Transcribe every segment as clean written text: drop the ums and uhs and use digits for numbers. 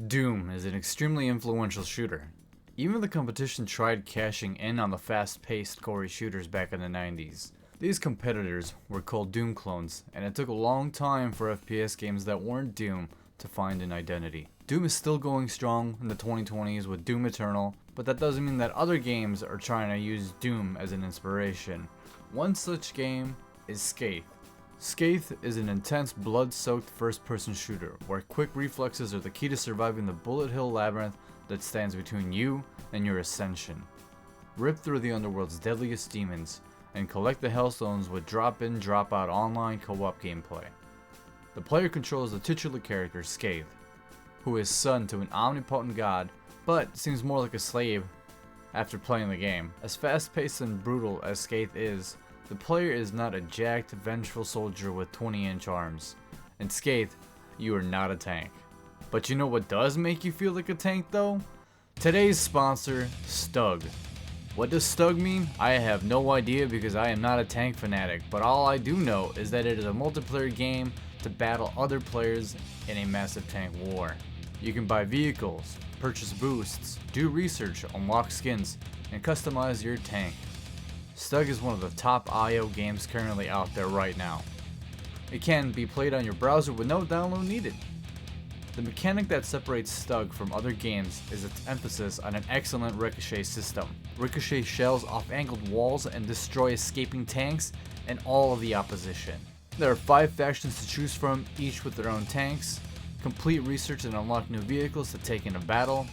Doom is an extremely influential shooter. Even the competition tried cashing in on the fast-paced, gory shooters back in the 90s. These competitors were called Doom clones, and it took a long time for FPS games that weren't Doom to find an identity. Doom is still going strong in the 2020s with Doom Eternal, but that doesn't mean that other games are trying to use Doom as an inspiration. One such game is Scathe. Scathe is an intense, blood-soaked first-person shooter, where quick reflexes are the key to surviving the bullet hill labyrinth that stands between you and your ascension. Rip through the underworld's deadliest demons, and collect the Hellstones with drop-in, drop-out online co-op gameplay. The player controls the titular character, Scathe, who is son to an omnipotent god, but seems more like a slave after playing the game. As fast-paced and brutal as Scathe is, the player is not a jacked, vengeful soldier with 20-inch arms. In Scathe, you are not a tank. But you know what does make you feel like a tank though? Today's sponsor, Stug. What does Stug mean? I have no idea because I am not a tank fanatic, but all I do know is that it is a multiplayer game to battle other players in a massive tank war. You can buy vehicles, purchase boosts, do research, unlock skins, and customize your tank. Stug is one of the top IO games currently out there right now. It can be played on your browser with no download needed. The mechanic that separates Stug from other games is its emphasis on an excellent ricochet system. Ricochet shells off angled walls and destroy escaping tanks and all of the opposition. There are 5 factions to choose from, each with their own tanks. Complete research and unlock new vehicles to take into battle.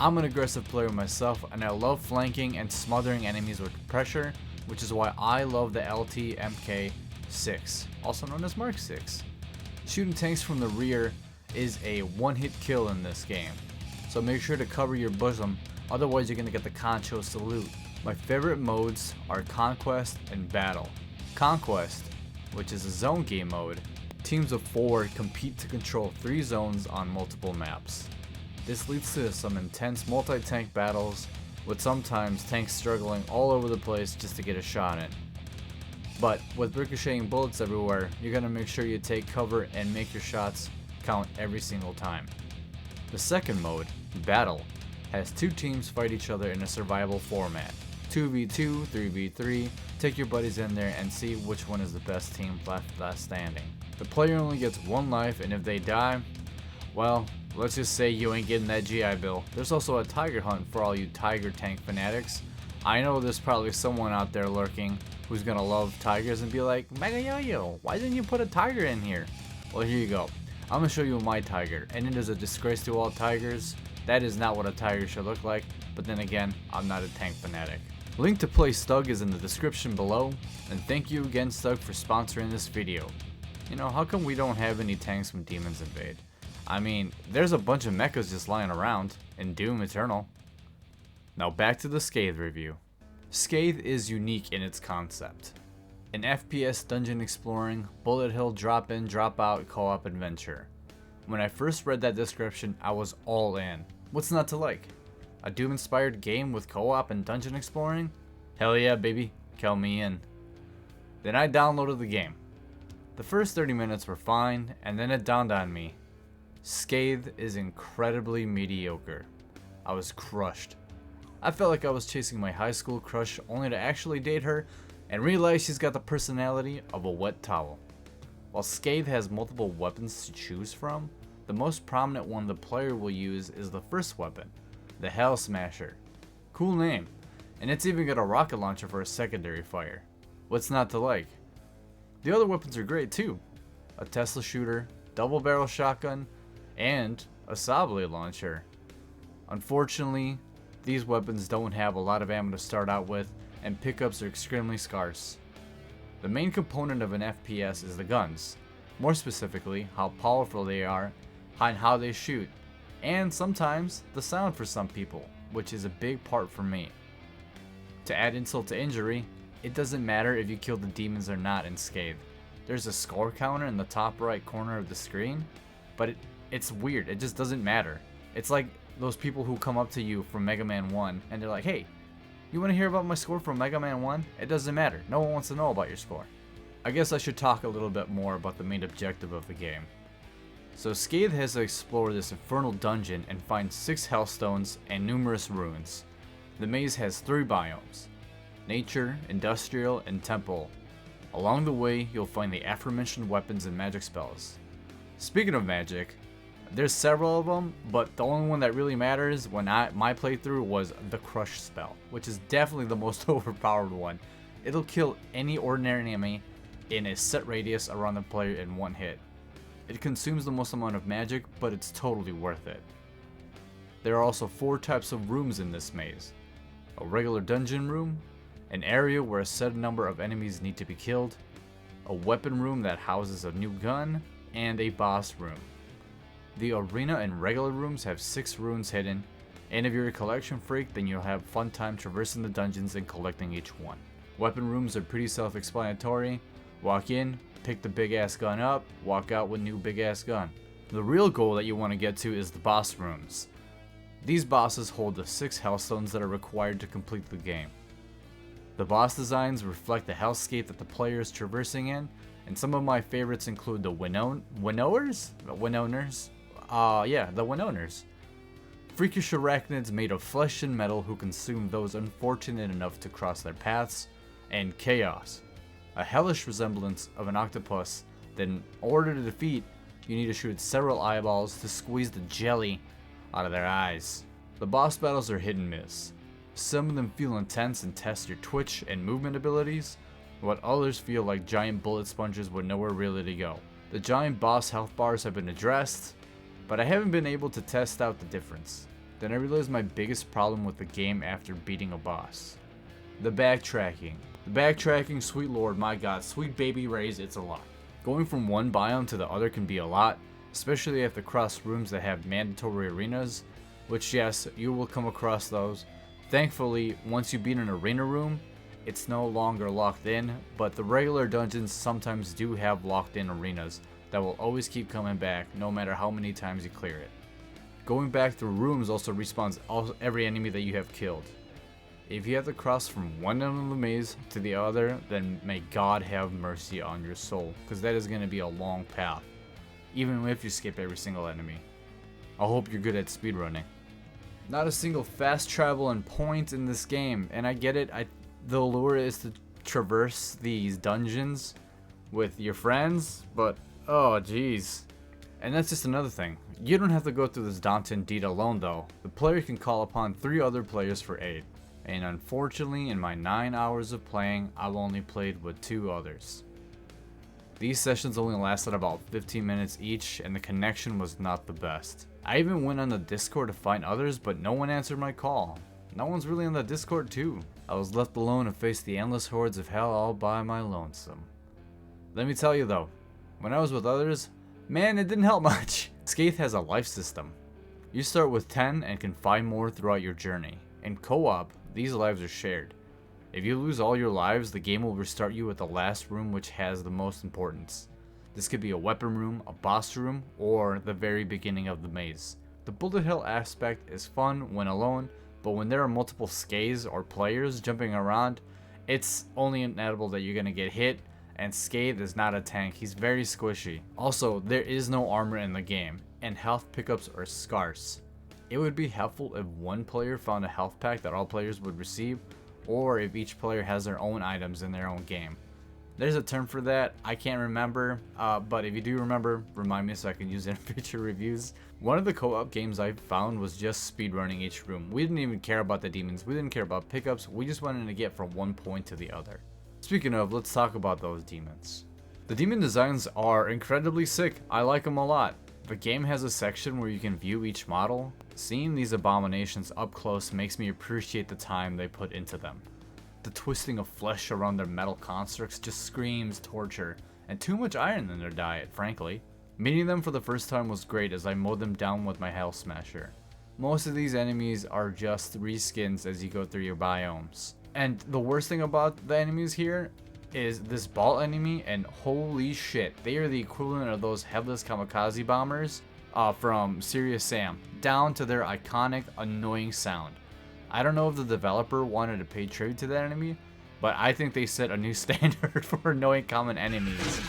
I'm an aggressive player myself, and I love flanking and smothering enemies with pressure, which is why I love the LT MK6, also known as Mark 6. Shooting tanks from the rear is a one-hit kill in this game, so make sure to cover your bosom, otherwise you're going to get the Concho salute. My favorite modes are Conquest and Battle. Conquest, which is a zone game mode, teams of 4 compete to control 3 zones on multiple maps. This leads to some intense multi-tank battles, with sometimes tanks struggling all over the place just to get a shot in. But with ricocheting bullets everywhere, you're going to make sure you take cover and make your shots count every single time. The second mode, Battle, has 2 teams fight each other in a survival format. 2v2, 3v3, take your buddies in there and see which one is the best team left standing. The player only gets 1 life, and if they die, well, let's just say you ain't getting that GI Bill. There's also a tiger hunt for all you tiger tank fanatics. I know there's probably someone out there lurking who's gonna love tigers and be like, MegaYoYo, why didn't you put a tiger in here? Well, here you go. I'm gonna show you my tiger, and it is a disgrace to all tigers. That is not what a tiger should look like, but then again, I'm not a tank fanatic. Link to play Stug is in the description below, and thank you again Stug for sponsoring this video. You know, how come we don't have any tanks when demons invade? I mean, there's a bunch of mechas just lying around in Doom Eternal. Now back to the Scathe review. Scathe is unique in its concept. An FPS dungeon exploring, bullet hill drop-in, drop-out co-op adventure. When I first read that description, I was all in. What's not to like? A Doom-inspired game with co-op and dungeon exploring? Hell yeah, baby. Count me in. Then I downloaded the game. The first 30 minutes were fine, and then it dawned on me. Scathe is incredibly mediocre. I was crushed. I felt like I was chasing my high school crush only to actually date her and realize she's got the personality of a wet towel. While Scathe has multiple weapons to choose from, the most prominent one the player will use is the first weapon, the Hell Smasher. Cool name, and it's even got a rocket launcher for a secondary fire. What's not to like? The other weapons are great too. A Tesla shooter, double barrel shotgun, and a Sablé launcher. Unfortunately, these weapons don't have a lot of ammo to start out with, and pickups are extremely scarce. The main component of an FPS is the guns, more specifically how powerful they are and how they shoot, and sometimes the sound for some people, which is a big part for me. To add insult to injury, it doesn't matter if you kill the demons or not in Scathe. There's a score counter in the top right corner of the screen, but it's weird, it just doesn't matter. It's like those people who come up to you from Mega Man 1 and they're like, hey, you want to hear about my score from Mega Man 1? It doesn't matter, no one wants to know about your score. I guess I should talk a little bit more about the main objective of the game. So Scathe has to explore this infernal dungeon and find 6 Hellstones and numerous ruins. The maze has 3 biomes: nature, industrial, and temple. Along the way, you'll find the aforementioned weapons and magic spells. Speaking of magic, there's several of them, but the only one that really matters when my playthrough was the crush spell, which is definitely the most overpowered one. It'll kill any ordinary enemy in a set radius around the player in one hit. It consumes the most amount of magic, but it's totally worth it. There are also 4 types of rooms in this maze: a regular dungeon room, an area where a set number of enemies need to be killed, a weapon room that houses a new gun, and a boss room. The arena and regular rooms have 6 runes hidden, and if you're a collection freak, then you'll have fun time traversing the dungeons and collecting each one. Weapon rooms are pretty self-explanatory. Walk in, pick the big ass gun up, walk out with new big ass gun. The real goal that you want to get to is the boss rooms. These bosses hold the 6 Hellstones that are required to complete the game. The boss designs reflect the hellscape that the player is traversing in, and some of my favorites include the Winoners? The Winoners. Freakish arachnids made of flesh and metal who consume those unfortunate enough to cross their paths, and Chaos, a hellish resemblance of an octopus that in order to defeat, you need to shoot several eyeballs to squeeze the jelly out of their eyes. The boss battles are hit and miss. Some of them feel intense and test your twitch and movement abilities, while others feel like giant bullet sponges with nowhere really to go. The giant boss health bars have been addressed, but I haven't been able to test out the difference. Then I realized my biggest problem with the game after beating a boss: the backtracking. The backtracking, sweet lord, my god, sweet baby rays, it's a lot. Going from one biome to the other can be a lot, especially if you have to cross rooms that have mandatory arenas, which yes, you will come across those. Thankfully, once you beat an arena room, it's no longer locked in, but the regular dungeons sometimes do have locked in arenas that will always keep coming back no matter how many times you clear it. Going back through rooms also respawns every enemy that you have killed. If you have to cross from one end of the maze to the other, then may God have mercy on your soul, because that is going to be a long path, even if you skip every single enemy. I hope you're good at speedrunning. Not a single fast travel and point in this game, and I get it, the allure is to traverse these dungeons with your friends, but oh jeez. And that's just another thing. You don't have to go through this daunting deed alone though. The player can call upon 3 other players for aid. And unfortunately, in my 9 hours of playing, I've only played with 2 others. These sessions only lasted about 15 minutes each, and the connection was not the best. I even went on the Discord to find others, but no one answered my call. No one's really on the Discord too. I was left alone to face the endless hordes of hell all by my lonesome. Let me tell you though, when I was with others, man, it didn't help much. Scathe has a life system. You start with 10 and can find more throughout your journey. In co-op, these lives are shared. If you lose all your lives, the game will restart you at the last room, which has the most importance. This could be a weapon room, a boss room, or the very beginning of the maze. The bullet hell aspect is fun when alone, but when there are multiple Scathes or players jumping around, it's only inevitable that you're gonna get hit, and Scathe is not a tank, he's very squishy. Also, there is no armor in the game, and health pickups are scarce. It would be helpful if one player found a health pack that all players would receive, or if each player has their own items in their own game. There's a term for that, I can't remember, but if you do remember, remind me so I can use it in future reviews. One of the co-op games I found was just speedrunning each room. We didn't even care about the demons, we didn't care about pickups, we just wanted to get from one point to the other. Speaking of, let's talk about those demons. The demon designs are incredibly sick, I like them a lot. The game has a section where you can view each model. Seeing these abominations up close makes me appreciate the time they put into them. The twisting of flesh around their metal constructs just screams torture, and too much iron in their diet, frankly. Meeting them for the first time was great as I mowed them down with my Hell Smasher. Most of these enemies are just reskins as you go through your biomes. And the worst thing about the enemies here is this ball enemy, and holy shit, they are the equivalent of those headless kamikaze bombers from Serious Sam, down to their iconic annoying sound. I don't know if the developer wanted to pay tribute to that enemy, but I think they set a new standard for annoying common enemies.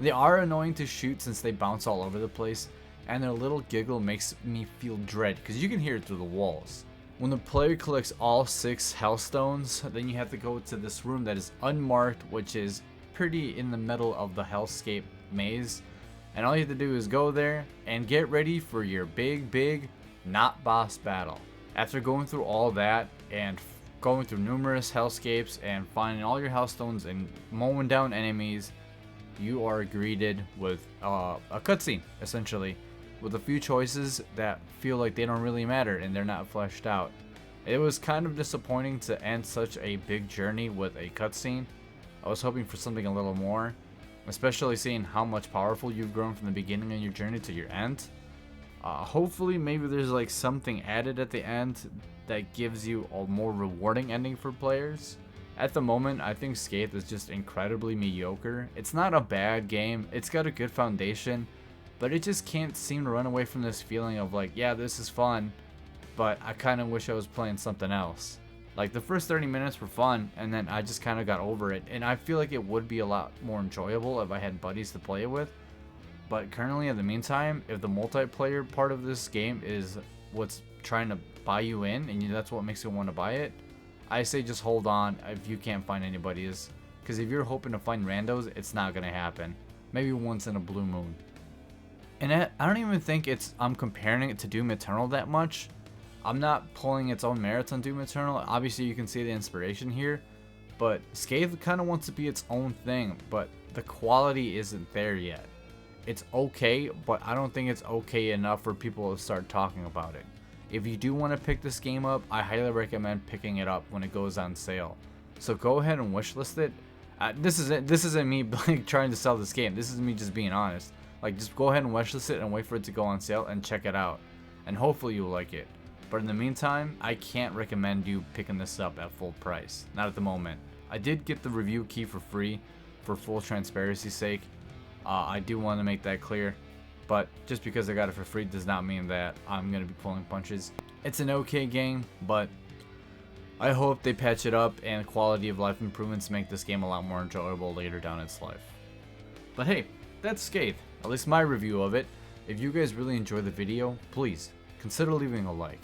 They are annoying to shoot since they bounce all over the place, and their little giggle makes me feel dread because you can hear it through the walls. When the player collects all 6 Hellstones, then you have to go to this room that is unmarked, which is pretty in the middle of the Hellscape maze. And all you have to do is go there and get ready for your big not boss battle. After going through all that and going through numerous Hellscapes and finding all your Hellstones and mowing down enemies, you are greeted with a cutscene, essentially, with a few choices that feel like they don't really matter and they're not fleshed out. It was kind of disappointing to end such a big journey with a cutscene. I was hoping for something a little more, especially seeing how much powerful you've grown from the beginning of your journey to your end. Hopefully maybe there's like something added at the end that gives you a more rewarding ending for players. At the moment, I think Scathe is just incredibly mediocre. It's not a bad game, it's got a good foundation, but it just can't seem to run away from this feeling of like, yeah, this is fun, but I kind of wish I was playing something else. Like, the first 30 minutes were fun, and then I just kind of got over it, and I feel like it would be a lot more enjoyable if I had buddies to play it with. But currently, in the meantime, if the multiplayer part of this game is what's trying to buy you in, and that's what makes you want to buy it, I say just hold on if you can't find anybody's, because if you're hoping to find randos, it's not going to happen. Maybe once in a blue moon. And I don't even think I'm comparing it to Doom Eternal that much. I'm not pulling its own merits on Doom Eternal. Obviously you can see the inspiration here, but Scathe kind of wants to be its own thing, but the quality isn't there yet. It's okay, but I don't think it's okay enough for people to start talking about it. If you do want to pick this game up, I highly recommend picking it up when it goes on sale. So go ahead and wishlist it. This isn't me like trying to sell this game. This is me just being honest. Like, just go ahead and wishlist it and wait for it to go on sale and check it out. And hopefully you'll like it. But in the meantime, I can't recommend you picking this up at full price. Not at the moment. I did get the review key for free for full transparency's sake. I do want to make that clear. But just because I got it for free does not mean that I'm going to be pulling punches. It's an okay game, but I hope they patch it up and quality of life improvements make this game a lot more enjoyable later down its life. But hey, that's Scathe, at least my review of it. If you guys really enjoyed the video, please consider leaving a like.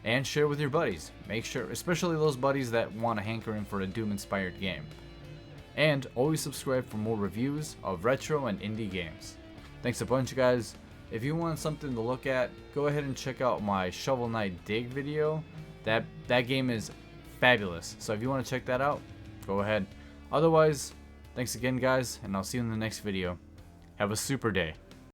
And share with your buddies. Make sure, especially those buddies that want a hankering for a Doom-inspired game. And always subscribe for more reviews of retro and indie games. Thanks a bunch, guys. If you want something to look at, go ahead and check out my Shovel Knight Dig video. That game is fabulous. So if you want to check that out, go ahead. Otherwise, thanks again, guys, and I'll see you in the next video. Have a super day.